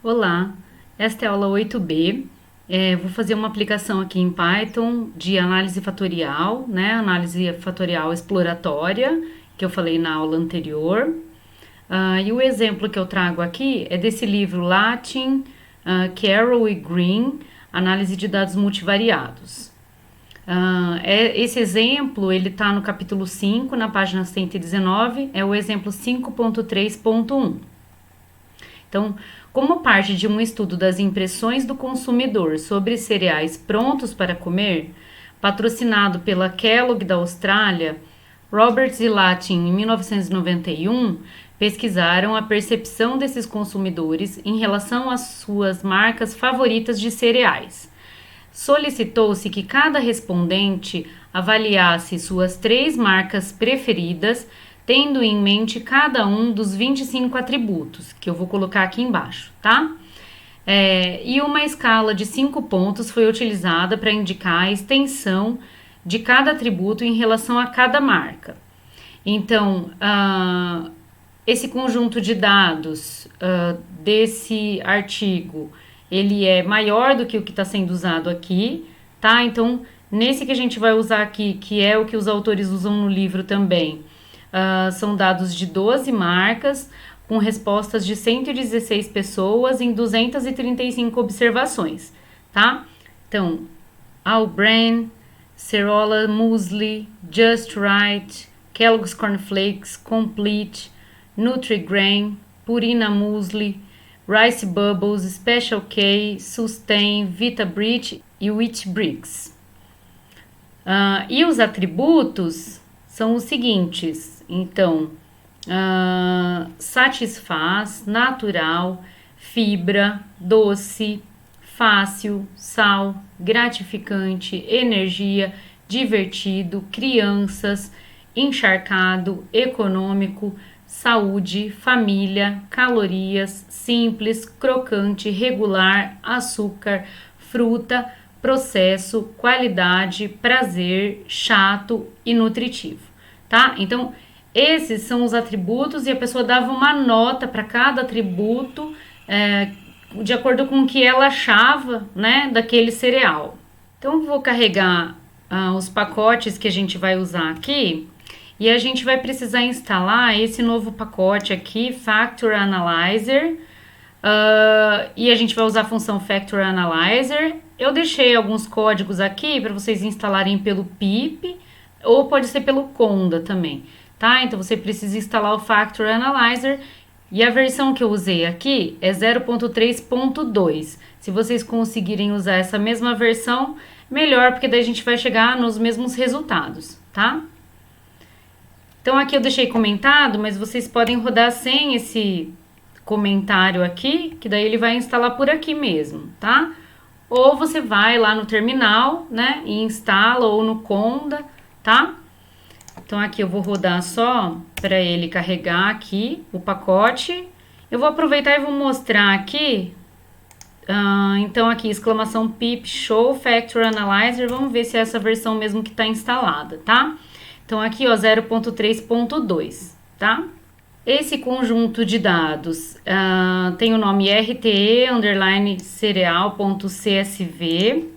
Olá, esta é a aula 8B. Vou fazer uma aplicação aqui em Python de análise fatorial, né? Análise fatorial exploratória, que eu falei na aula anterior. E o exemplo que eu trago aqui é desse livro Latin, Carroll e Green, Análise de Dados Multivariados. Esse exemplo ele está no capítulo 5, na página 119, é o exemplo 5.3.1. Então, como parte de um estudo das impressões do consumidor sobre cereais prontos para comer, patrocinado pela Kellogg da Austrália, Roberts e Latin, em 1991, pesquisaram a percepção desses consumidores em relação às suas marcas favoritas de cereais. Solicitou-se que cada respondente avaliasse suas 3 marcas preferidas, tendo em mente cada um dos 25 atributos, que eu vou colocar aqui embaixo, tá? E uma escala de 5 pontos foi utilizada para indicar a extensão de cada atributo em relação a cada marca. Então, esse conjunto de dados desse artigo, ele é maior do que o que está sendo usado aqui, tá? Então, nesse que a gente vai usar aqui, que é o que os autores usam no livro também, são dados de 12 marcas, com respostas de 116 pessoas em 235 observações, tá? Então, All-Bran, Cerola Muesli, Just Right, Kellogg's Corn Flakes, Complete, Nutri-Grain, Purina Muesli, Rice Bubbles, Special K, Sustain, Vita-Brit e Wheat Brix. E os atributos são os seguintes. Então, satisfaz, natural, fibra, doce, fácil, sal, gratificante, energia, divertido, crianças, encharcado, econômico, saúde, família, calorias, simples, crocante, regular, açúcar, fruta, processo, qualidade, prazer, chato e nutritivo, tá? Então, esses são os atributos e a pessoa dava uma nota para cada atributo de acordo com o que ela achava, né, daquele cereal. Então, eu vou carregar os pacotes que a gente vai usar aqui e a gente vai precisar instalar esse novo pacote aqui, Factor Analyzer, e a gente vai usar a função Factor Analyzer. Eu deixei alguns códigos aqui para vocês instalarem pelo pip ou pode ser pelo conda também, tá? Então você precisa instalar o Factor Analyzer e a versão que eu usei aqui é 0.3.2. Se vocês conseguirem usar essa mesma versão, melhor, porque daí a gente vai chegar nos mesmos resultados, tá? Então aqui eu deixei comentado, mas vocês podem rodar sem esse comentário aqui, que daí ele vai instalar por aqui mesmo, tá? Ou você vai lá no terminal, né, e instala, ou no conda, tá? Então aqui eu vou rodar só para ele carregar aqui o pacote. Eu vou aproveitar e vou mostrar aqui. Então aqui, exclamação pip show factor analyzer. Vamos ver se é essa versão mesmo que está instalada, tá? Então aqui, ó, 0.3.2, tá? Esse conjunto de dados tem o nome RTE_cereal.csv.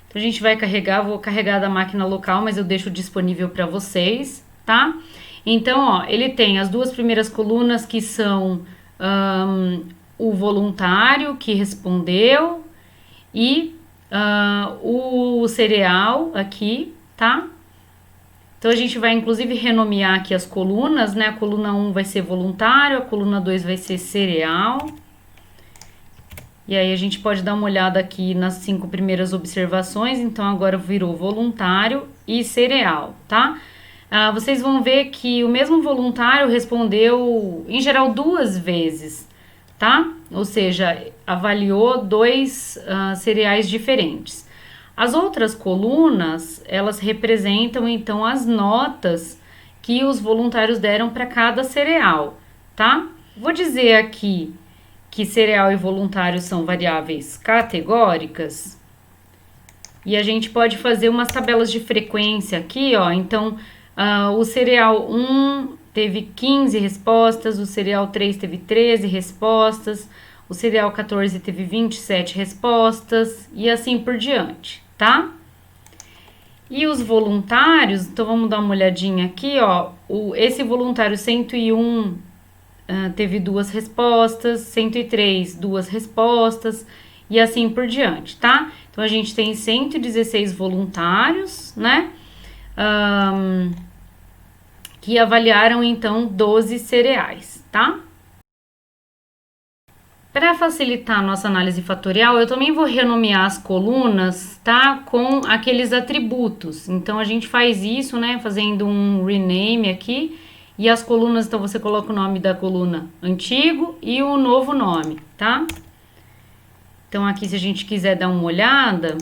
Então a gente vai carregar, vou carregar da máquina local, mas eu deixo disponível para vocês, tá? Então, ó, ele tem as 2 primeiras colunas que são o voluntário que respondeu e o cereal aqui, tá? Então a gente vai inclusive renomear aqui as colunas, né? A coluna 1 vai ser voluntário, a coluna 2 vai ser cereal. E aí a gente pode dar uma olhada aqui nas 5 primeiras observações. Então agora virou voluntário e cereal, tá? Vocês vão ver que o mesmo voluntário respondeu, em geral, 2 vezes, tá? Ou seja, avaliou 2 cereais diferentes. As outras colunas, elas representam, então, as notas que os voluntários deram para cada cereal, tá? Vou dizer aqui que cereal e voluntário são variáveis categóricas. E a gente pode fazer umas tabelas de frequência aqui, ó. Então, o cereal 1 teve 15 respostas, o cereal 3 teve 13 respostas, o cereal 14 teve 27 respostas e assim por diante, tá? E os voluntários, então vamos dar uma olhadinha aqui, ó, esse voluntário 101 teve 2 respostas, 103, 2 respostas e assim por diante, tá? Então a gente tem 116 voluntários, né? Que avaliaram então 12 cereais, tá? Para facilitar a nossa análise fatorial, eu também vou renomear as colunas, tá? Com aqueles atributos. Então a gente faz isso, né? Fazendo um rename aqui. E as colunas, então você coloca o nome da coluna antigo e o novo nome, tá? Então aqui, se a gente quiser dar uma olhada,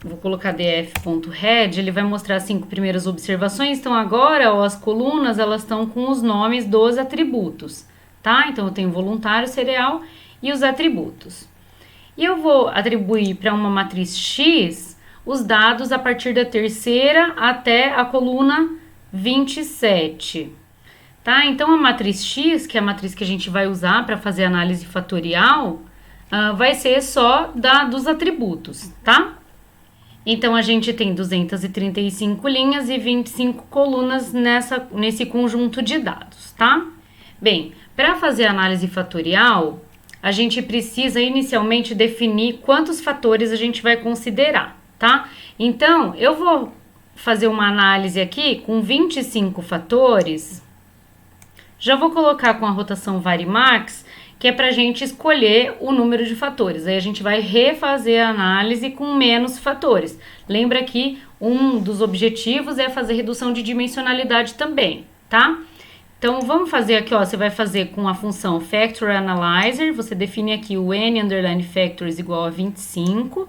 vou colocar df.head, ele vai mostrar as 5 primeiras observações. Então agora, ó, as colunas, elas estão com os nomes dos atributos, tá? Então eu tenho voluntário, cereal e os atributos. E eu vou atribuir para uma matriz X os dados a partir da terceira até a coluna 27. Tá? Então a matriz X, que é a matriz que a gente vai usar para fazer análise fatorial, vai ser só dos atributos, tá? Então a gente tem 235 linhas e 25 colunas nesse conjunto de dados, tá? Bem, para fazer análise fatorial, a gente precisa inicialmente definir quantos fatores a gente vai considerar, tá? Então, eu vou fazer uma análise aqui com 25 fatores. Já vou colocar com a rotação Varimax, que é para a gente escolher o número de fatores. Aí a gente vai refazer a análise com menos fatores. Lembra que um dos objetivos é fazer redução de dimensionalidade também, tá? Então, vamos fazer aqui, ó, você vai fazer com a função Factor Analyzer, você define aqui o n_factors igual a 25,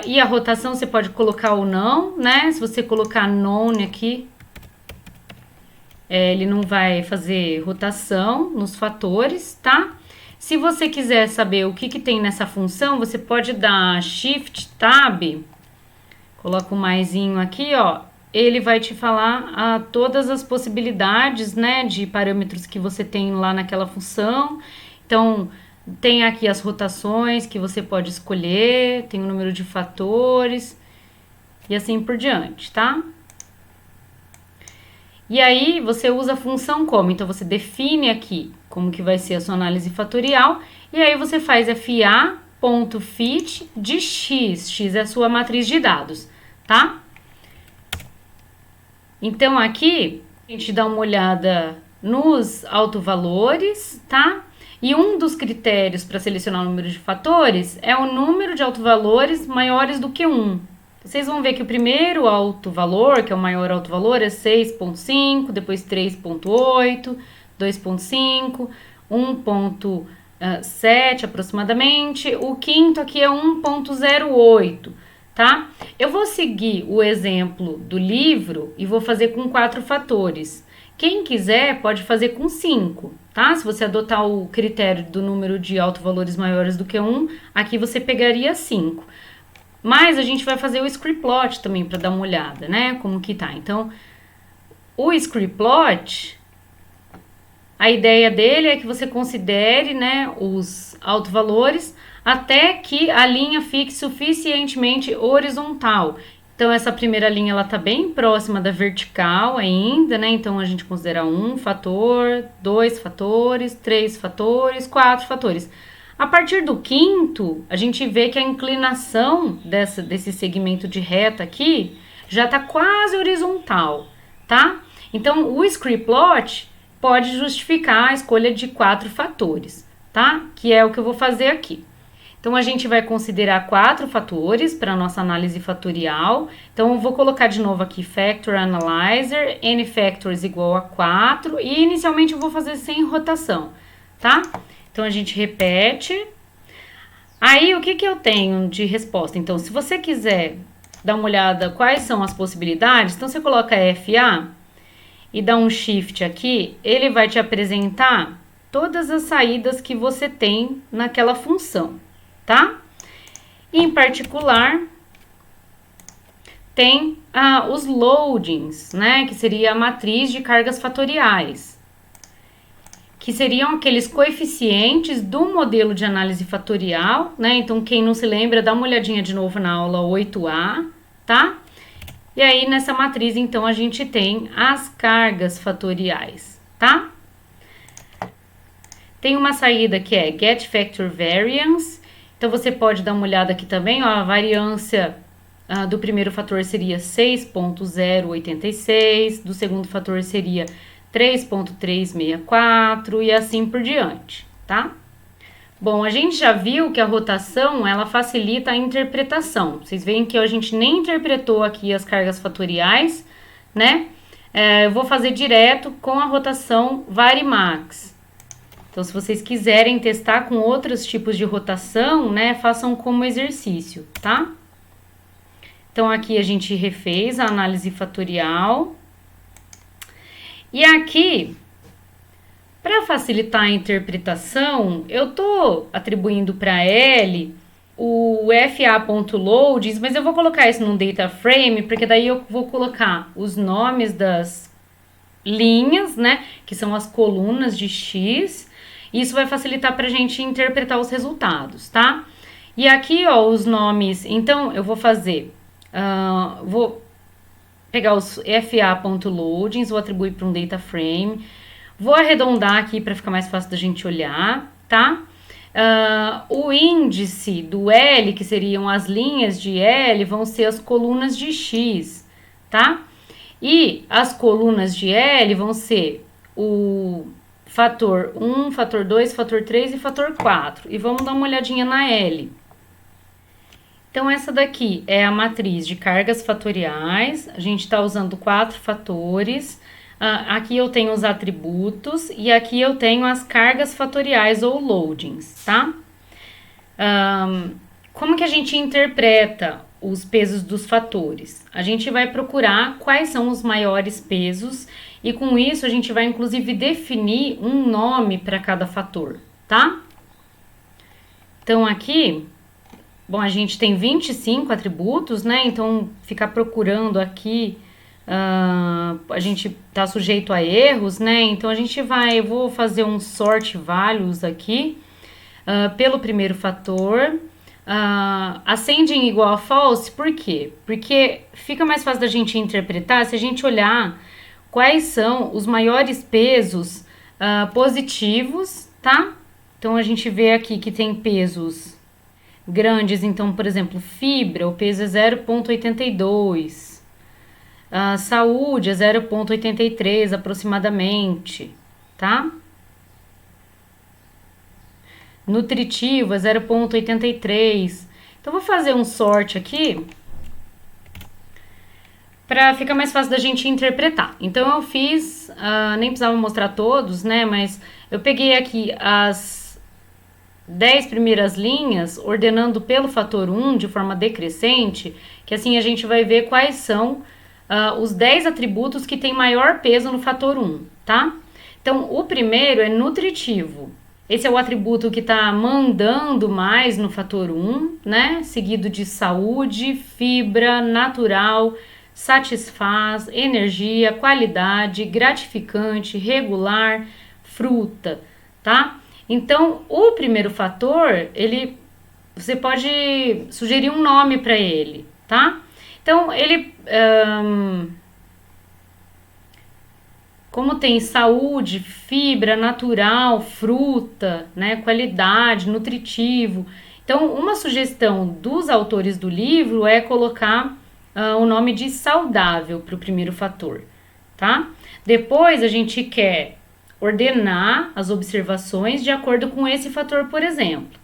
e a rotação você pode colocar ou não, né? Se você colocar none aqui, ele não vai fazer rotação nos fatores, tá? Se você quiser saber o que tem nessa função, você pode dar Shift Tab, coloca o maisinho aqui, ó, ele vai te falar todas as possibilidades, né, de parâmetros que você tem lá naquela função. Então, tem aqui as rotações que você pode escolher, tem o número de fatores e assim por diante, tá? E aí, você usa a função como? Então, você define aqui como que vai ser a sua análise fatorial e aí você faz fa.fit de x. X é a sua matriz de dados, tá? Então, aqui, a gente dá uma olhada nos autovalores, tá? E um dos critérios para selecionar o número de fatores é o número de autovalores maiores do que 1. Vocês vão ver que o primeiro autovalor, que é o maior autovalor, é 6.5, depois 3.8, 2.5, 1.7 aproximadamente. O quinto aqui é 1.08. Tá? Eu vou seguir o exemplo do livro e vou fazer com 4 fatores. Quem quiser pode fazer com 5, tá? Se você adotar o critério do número de autovalores maiores do que 1, aqui você pegaria 5. Mas a gente vai fazer o scriptplot também para dar uma olhada, né? Como que tá. Então, o scriptplot, a ideia dele é que você considere, né, os autovalores até que a linha fique suficientemente horizontal. Então, essa primeira linha, ela tá bem próxima da vertical ainda, né? Então, a gente considera 1 fator, 2 fatores, 3 fatores, 4 fatores. A partir do quinto, a gente vê que a inclinação desse segmento de reta aqui já tá quase horizontal, tá? Então, o scriptplot pode justificar a escolha de 4 fatores, tá? Que é o que eu vou fazer aqui. Então, a gente vai considerar 4 fatores para a nossa análise fatorial. Então, eu vou colocar de novo aqui Factor Analyzer, n_factors igual a 4. E, inicialmente, eu vou fazer sem rotação, tá? Então, a gente repete. Aí, o que eu tenho de resposta? Então, se você quiser dar uma olhada quais são as possibilidades, então, você coloca FA e dá um Shift aqui, ele vai te apresentar todas as saídas que você tem naquela função, tá? Em particular, tem os loadings, né? Que seria a matriz de cargas fatoriais. que seriam aqueles coeficientes do modelo de análise fatorial, né? Então, quem não se lembra, dá uma olhadinha de novo na aula 8A, tá? E aí, nessa matriz, então, a gente tem as cargas fatoriais, tá? Tem uma saída que é Get Factor Variance. Então, você pode dar uma olhada aqui também, ó, a variância do primeiro fator seria 6.086, do segundo fator seria 3.364 e assim por diante, tá? Bom, a gente já viu que a rotação, ela facilita a interpretação. Vocês veem que a gente nem interpretou aqui as cargas fatoriais, né? Eu vou fazer direto com a rotação Varimax. Então, se vocês quiserem testar com outros tipos de rotação, né, façam como exercício, tá? Então, aqui a gente refez a análise fatorial. E aqui, para facilitar a interpretação, eu tô atribuindo para L o fa.loadings, mas eu vou colocar isso num data frame, porque daí eu vou colocar os nomes das linhas, né, que são as colunas de X. Isso vai facilitar para a gente interpretar os resultados, tá? E aqui, ó, os nomes. Então, eu vou fazer, vou pegar os fa.loadings, vou atribuir para um data frame. Vou arredondar aqui para ficar mais fácil da gente olhar, tá? O índice do L, que seriam as linhas de L, vão ser as colunas de X, tá? E as colunas de L vão ser o fator 1, fator 2, fator 3 e fator 4. E vamos dar uma olhadinha na L. Então, essa daqui é a matriz de cargas fatoriais. A gente está usando 4 fatores. Aqui eu tenho os atributos e aqui eu tenho as cargas fatoriais ou loadings, tá? Como que a gente interpreta os pesos dos fatores? A gente vai procurar quais são os maiores pesos e com isso a gente vai inclusive definir um nome para cada fator, tá? Então aqui, bom, a gente tem 25 atributos, né? Então ficar procurando aqui, a gente tá sujeito a erros, né? Então eu vou fazer um sort values aqui pelo primeiro fator. Ascending igual a false, por quê? Porque fica mais fácil da gente interpretar se a gente olhar quais são os maiores pesos positivos, tá? Então a gente vê aqui que tem pesos grandes, então, por exemplo, fibra, o peso é 0,82. Saúde é 0,83 aproximadamente, tá? Nutritivo é 0,83. Então, vou fazer um sort aqui para ficar mais fácil da gente interpretar. Então, eu fiz, nem precisava mostrar todos, né? Mas eu peguei aqui as 10 primeiras linhas, ordenando pelo fator 1 de forma decrescente, que assim a gente vai ver quais são os 10 atributos que têm maior peso no fator 1, tá? Então, o primeiro é nutritivo. Esse é o atributo que está mandando mais no fator 1, né? Seguido de saúde, fibra, natural, satisfaz, energia, qualidade, gratificante, regular, fruta, tá? Então, o primeiro fator, você pode sugerir um nome para ele, tá? Então, como tem saúde, fibra, natural, fruta, né, qualidade, nutritivo. Então, uma sugestão dos autores do livro é colocar o nome de saudável para o primeiro fator, tá? Depois, a gente quer ordenar as observações de acordo com esse fator, por exemplo.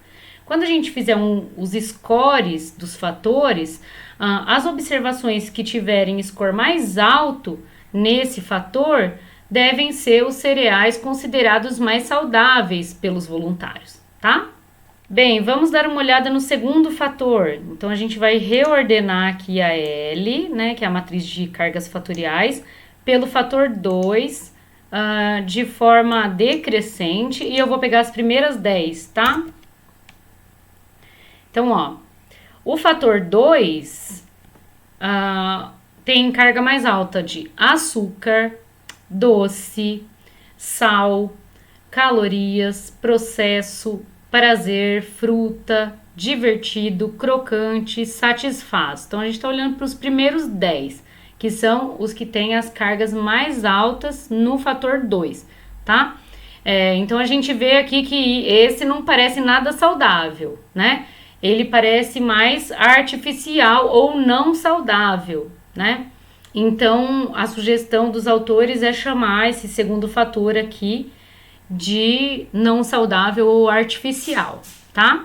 Quando a gente fizer os scores dos fatores, as observações que tiverem score mais alto nesse fator devem ser os cereais considerados mais saudáveis pelos voluntários, tá? Bem, vamos dar uma olhada no segundo fator. Então, a gente vai reordenar aqui a L, né, que é a matriz de cargas fatoriais, pelo fator 2, de forma decrescente, e eu vou pegar as primeiras 10, tá? Então, ó, o fator 2 tem carga mais alta de açúcar, doce, sal, calorias, processo, prazer, fruta, divertido, crocante, satisfaz. Então a gente está olhando para os primeiros 10, que são os que têm as cargas mais altas no fator 2, tá? Então a gente vê aqui que esse não parece nada saudável, né? Ele parece mais artificial ou não saudável, né? Então a sugestão dos autores é chamar esse segundo fator aqui de não saudável ou artificial, tá?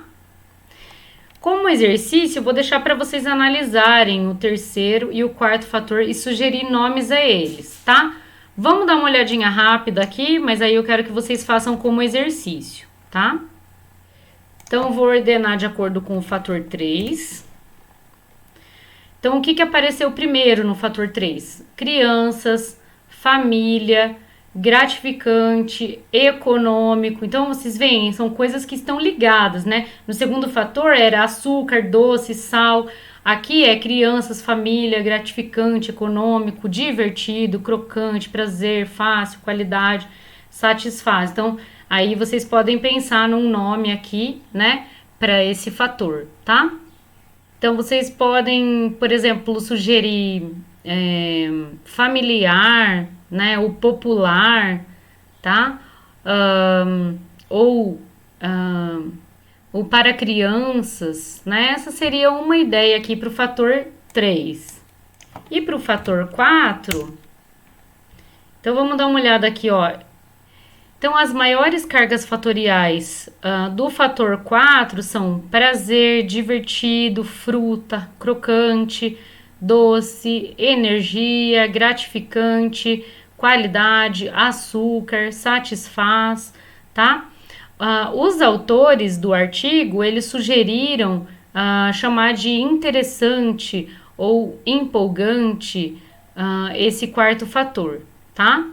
Como exercício, eu vou deixar para vocês analisarem o terceiro e o quarto fator e sugerir nomes a eles, tá? Vamos dar uma olhadinha rápida aqui, mas aí eu quero que vocês façam como exercício, tá? Então, eu vou ordenar de acordo com o fator 3. Então, o que apareceu primeiro no fator 3? Crianças, família, gratificante, econômico. Então, vocês veem, são coisas que estão ligadas, né? No segundo fator era açúcar, doce, sal. Aqui é crianças, família, gratificante, econômico, divertido, crocante, prazer, fácil, qualidade, satisfaz. Então, aí vocês podem pensar num nome aqui, né, para esse fator, tá? Então, vocês podem, por exemplo, sugerir familiar, né, o popular, tá? Ou o para crianças, né? Essa seria uma ideia aqui para o fator 3. E para o fator 4, então vamos dar uma olhada aqui, ó. Então, as maiores cargas fatoriais do fator 4 são prazer, divertido, fruta, crocante, doce, energia, gratificante, qualidade, açúcar, satisfaz, tá? Os autores do artigo, eles sugeriram chamar de interessante ou empolgante esse quarto fator, tá?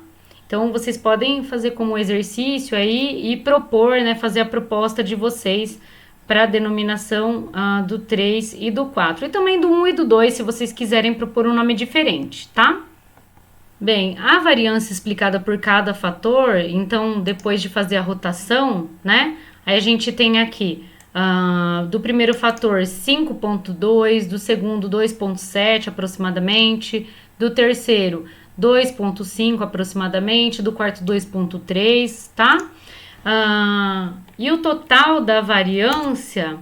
Então, vocês podem fazer como exercício aí e propor, né, fazer a proposta de vocês para a denominação do 3 e do 4. E também do 1 e do 2, se vocês quiserem propor um nome diferente, tá? Bem, a variância explicada por cada fator, então, depois de fazer a rotação, né, aí a gente tem aqui do primeiro fator 5,2, do segundo 2,7 aproximadamente, do terceiro 2,5 aproximadamente, do quarto 2,3, tá? E o total da variância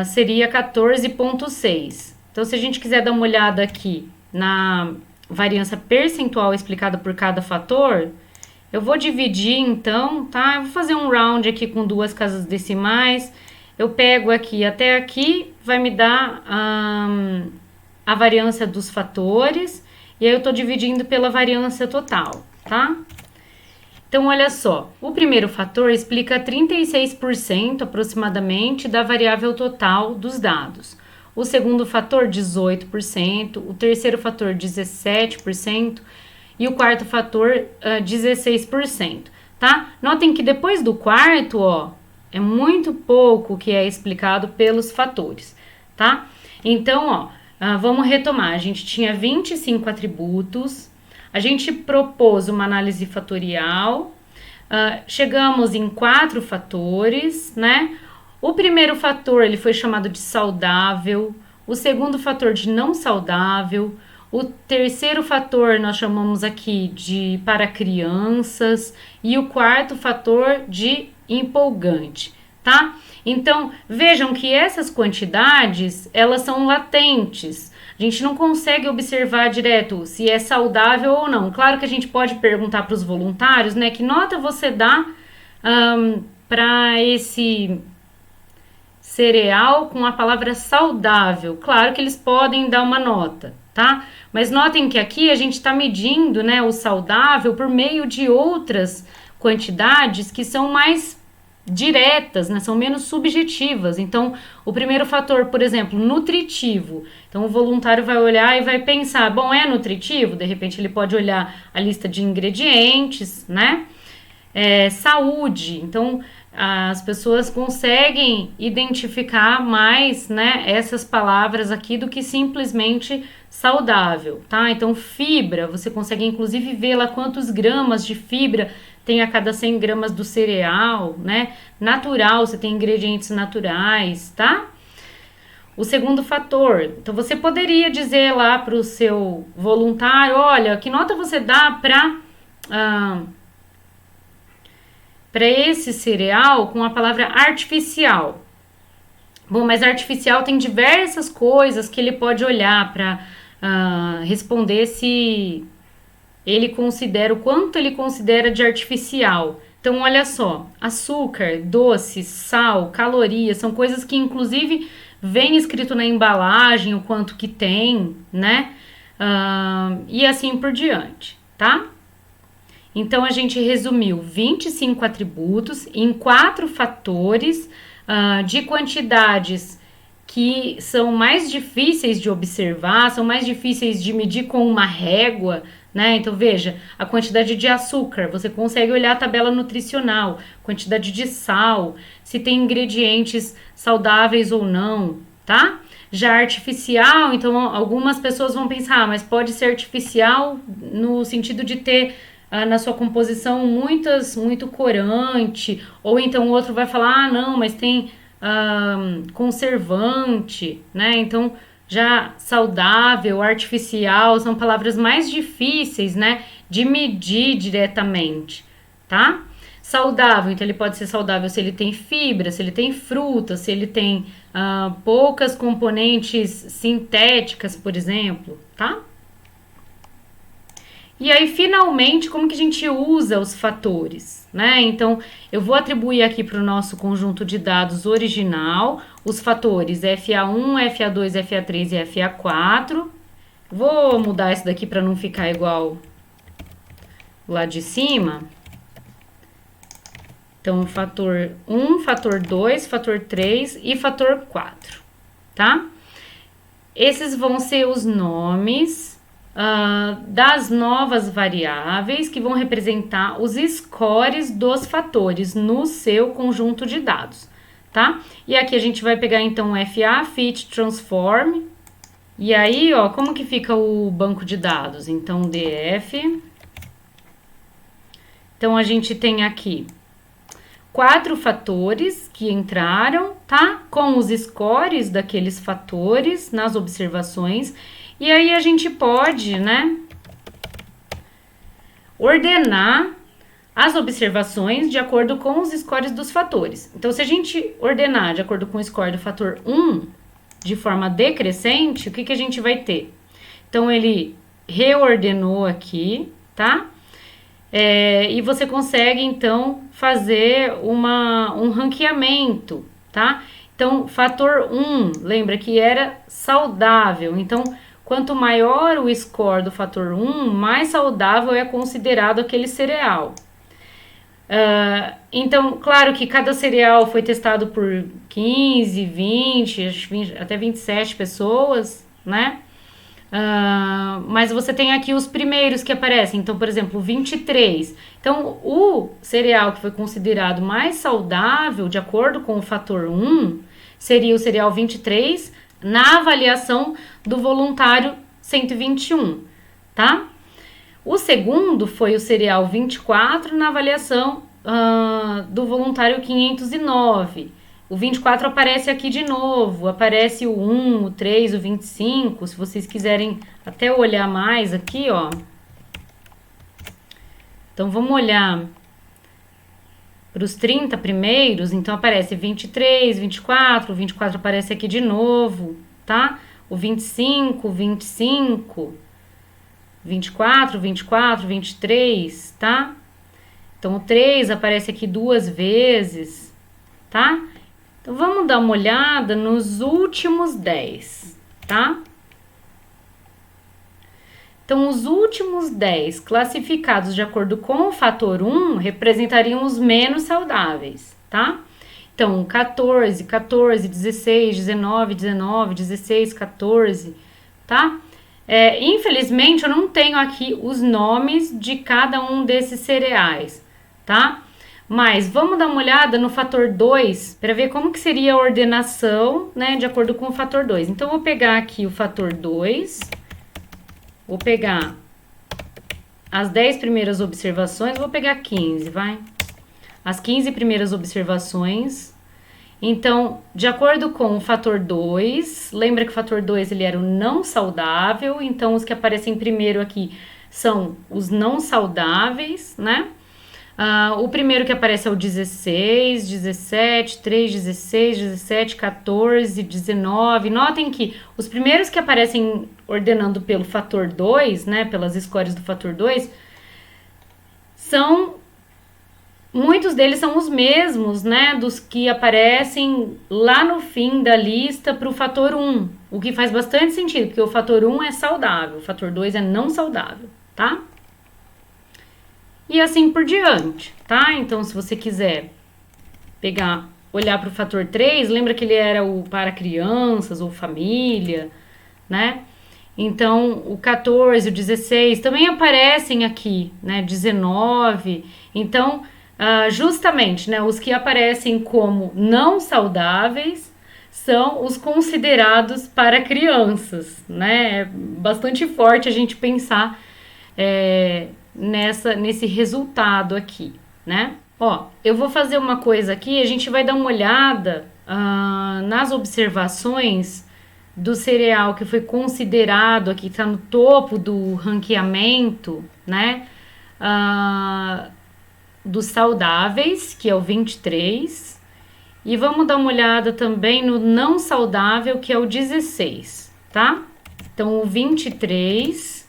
seria 14,6. Então, se a gente quiser dar uma olhada aqui na variância percentual explicada por cada fator, eu vou dividir então, tá? Eu vou fazer um round aqui com 2 casas decimais. Eu pego aqui até aqui, vai me dar a variância dos fatores. E aí eu tô dividindo pela variância total, tá? Então, olha só, o primeiro fator explica 36% aproximadamente da variável total dos dados. O segundo fator, 18%, o terceiro fator, 17% e o quarto fator, 16%, tá? Notem que depois do quarto, ó, é muito pouco que é explicado pelos fatores, tá? Então, ó, vamos retomar. A gente tinha 25 atributos, a gente propôs uma análise fatorial, chegamos em 4 fatores, né? O primeiro fator ele foi chamado de saudável, o segundo fator de não saudável, o terceiro fator nós chamamos aqui de para crianças e o quarto fator de empolgante, tá? Então, vejam que essas quantidades, elas são latentes. A gente não consegue observar direto se é saudável ou não. Claro que a gente pode perguntar para os voluntários, né? Que nota você dá para esse cereal com a palavra saudável? Claro que eles podem dar uma nota, tá? Mas notem que aqui a gente está medindo, né, o saudável por meio de outras quantidades que são mais diretas, né, são menos subjetivas. Então, o primeiro fator, por exemplo, nutritivo. Então, o voluntário vai olhar e vai pensar, bom, é nutritivo? De repente, ele pode olhar a lista de ingredientes, né? Saúde. Então, as pessoas conseguem identificar mais, né, essas palavras aqui do que simplesmente saudável, tá? Então, fibra, você consegue inclusive ver lá quantos gramas de fibra tem a cada 100 gramas do cereal, né? Natural, você tem ingredientes naturais, tá? O segundo fator, então você poderia dizer lá para o seu voluntário, olha, que nota você dá para esse cereal com a palavra artificial? Bom, mas artificial tem diversas coisas que ele pode olhar para responder se ele considera, o quanto ele considera de artificial. Então, olha só, açúcar, doce, sal, calorias, são coisas que inclusive vem escrito na embalagem o quanto que tem, né? E assim por diante, tá? Então, a gente resumiu 25 atributos em 4 fatores de quantidades que são mais difíceis de observar, são mais difíceis de medir com uma régua, né? Então, veja, a quantidade de açúcar, você consegue olhar a tabela nutricional, quantidade de sal, se tem ingredientes saudáveis ou não, tá? Já artificial, então algumas pessoas vão pensar, mas pode ser artificial no sentido de ter na sua composição muito corante, ou então o outro vai falar, não, mas tem conservante, né? Então, já saudável, artificial, são palavras mais difíceis, né, de medir diretamente, tá? Saudável, então ele pode ser saudável se ele tem fibra, se ele tem fruta, se ele tem poucas componentes sintéticas, por exemplo, tá? E aí, finalmente, como que a gente usa os fatores, né? Então, eu vou atribuir aqui para o nosso conjunto de dados original os fatores FA1, FA2, FA3 e FA4. Vou mudar isso daqui para não ficar igual lá de cima. Então, fator 1, fator 2, fator 3 e fator 4, tá? Esses vão ser os nomes das novas variáveis que vão representar os scores dos fatores no seu conjunto de dados, tá? E aqui a gente vai pegar então FA, fit, transform, e aí, ó, como que fica o banco de dados? Então, DF, então a gente tem aqui 4 fatores que entraram, tá? Com os scores daqueles fatores nas observações. E aí a gente pode, né, ordenar as observações de acordo com os scores dos fatores. Então, se a gente ordenar de acordo com o score do fator 1, de forma decrescente, o que que a gente vai ter? Então, ele reordenou aqui, tá? E você consegue, então, fazer um ranqueamento, tá? Então, fator 1, lembra que era saudável. Então, quanto maior o score do fator 1, mais saudável é considerado aquele cereal. Então, claro que cada cereal foi testado por 15, 20, até 27 pessoas, né? Mas você tem aqui os primeiros que aparecem. Então, por exemplo, 23. Então, o cereal que foi considerado mais saudável, de acordo com o fator 1, seria o cereal 23 na avaliação do voluntário 121, tá? O segundo foi o cereal 24 na avaliação do voluntário 509. O 24 aparece aqui de novo, aparece o 1, o 3, o 25, se vocês quiserem até olhar mais aqui, ó. Então, vamos olhar para os 30 primeiros, então aparece 23, 24, o 24 aparece aqui de novo, tá? O 25, 25, 24, 24, 23, tá? Então, o 3 aparece aqui 2 vezes, tá? Então, vamos dar uma olhada nos últimos 10, tá? Então, os últimos 10 classificados de acordo com o fator 1 representariam os menos saudáveis, tá? Então, 14, 14, 16, 19, 19, 16, 14, tá? Infelizmente, eu não tenho aqui os nomes de cada um desses cereais, tá? Mas vamos dar uma olhada no fator 2 para ver como que seria a ordenação, né, de acordo com o fator 2. Então, eu vou pegar aqui o fator 2, vou pegar as 10 primeiras observações, vou pegar 15, vai? As 15 primeiras observações. Então, de acordo com o fator 2, lembra que o fator 2 ele era o não saudável, então os que aparecem primeiro aqui são os não saudáveis, né? O primeiro que aparece é o 16, 17, 3, 16, 17, 14, 19. Notem que os primeiros que aparecem ordenando pelo fator 2, né, pelas scores do fator 2, muitos deles são os mesmos, né, dos que aparecem lá no fim da lista para o fator 1, o que faz bastante sentido, porque o fator 1 é saudável, o fator 2 é não saudável, tá? E assim por diante, tá? Então, se você quiser olhar para o fator 3, lembra que ele era o para crianças ou família, né? Então, o 14, o 16 também aparecem aqui, né? 19. Então, justamente, né? Os que aparecem como não saudáveis são os considerados para crianças, né? É bastante forte a gente pensar nesse resultado aqui, né? Ó, eu vou fazer uma coisa aqui, a gente vai dar uma olhada nas observações do cereal que foi considerado aqui, está no topo do ranqueamento, né? Dos saudáveis, que é o 23, e vamos dar uma olhada também no não saudável, que é o 16, tá? Então, o 23,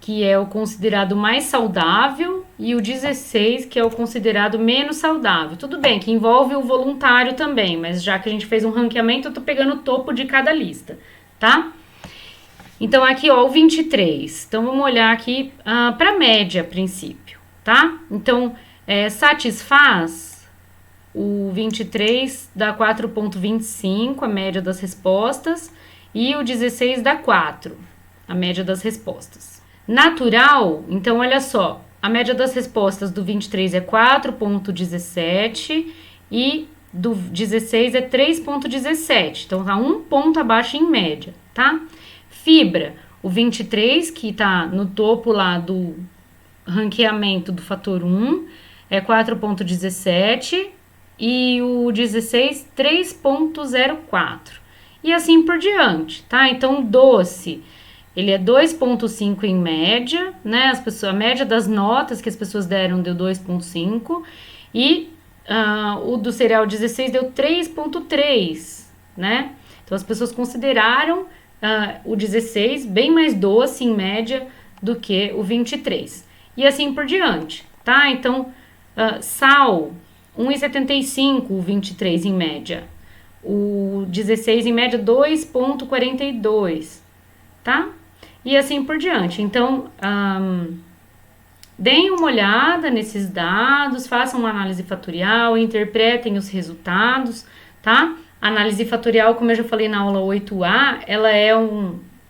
que é o considerado mais saudável, e o 16, que é o considerado menos saudável. Tudo bem, que envolve o voluntário também, mas já que a gente fez um ranqueamento, eu tô pegando o topo de cada lista, tá? Então, aqui, ó, o 23. Então, vamos olhar aqui para a média, a princípio, tá? Então, satisfaz o 23 dá 4,25, a média das respostas, e o 16 dá 4, a média das respostas. Natural, então olha só, a média das respostas do 23 é 4,17 e do 16 é 3,17, então tá 1 ponto abaixo em média, tá? Fibra, o 23, que tá no topo lá do ranqueamento do fator 1, é 4,17 e o 16, 3,04. E assim por diante, tá? Então, doce, ele é 2,5 em média, né? A média das notas que as pessoas deram deu 2,5 e o do cereal 16 deu 3,3, né? Então, as pessoas consideraram o 16 bem mais doce em média do que o 23. E assim por diante, tá? Então, sal, 1,75 o 23 em média. O 16 em média 2,42, tá? E assim por diante. Então, deem uma olhada nesses dados, façam uma análise fatorial, interpretem os resultados, tá? A análise fatorial, como eu já falei na aula 8A, ela é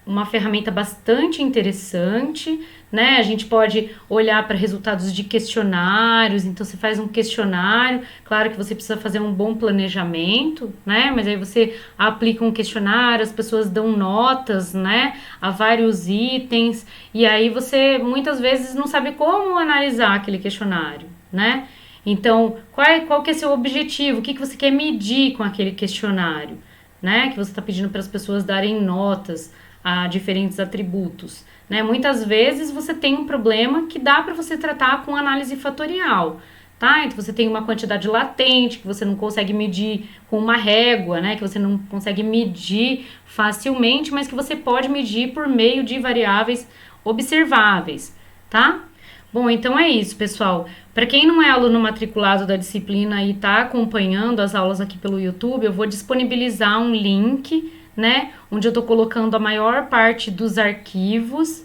uma ferramenta bastante interessante, né? A gente pode olhar para resultados de questionários, então você faz um questionário, claro que você precisa fazer um bom planejamento, né? Mas aí você aplica um questionário, as pessoas dão notas, né? A vários itens, e aí você muitas vezes não sabe como analisar aquele questionário, né? Então, qual que é seu objetivo? O que você quer medir com aquele questionário, né? Que você está pedindo para as pessoas darem notas a diferentes atributos, né? Muitas vezes você tem um problema que dá para você tratar com análise fatorial, tá? Então você tem uma quantidade latente que você não consegue medir com uma régua, né? Que você não consegue medir facilmente, mas que você pode medir por meio de variáveis observáveis, tá? Bom, então é isso, pessoal. Para quem não é aluno matriculado da disciplina e está acompanhando as aulas aqui pelo YouTube, eu vou disponibilizar um link, né, onde eu estou colocando a maior parte dos arquivos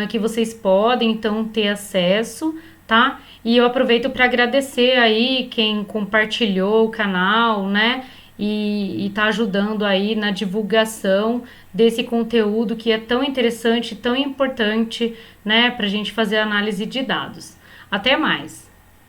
que vocês podem, então, ter acesso, tá? E eu aproveito para agradecer aí quem compartilhou o canal, né, e tá ajudando aí na divulgação desse conteúdo que é tão interessante, tão importante, né, para a gente fazer análise de dados. Até mais!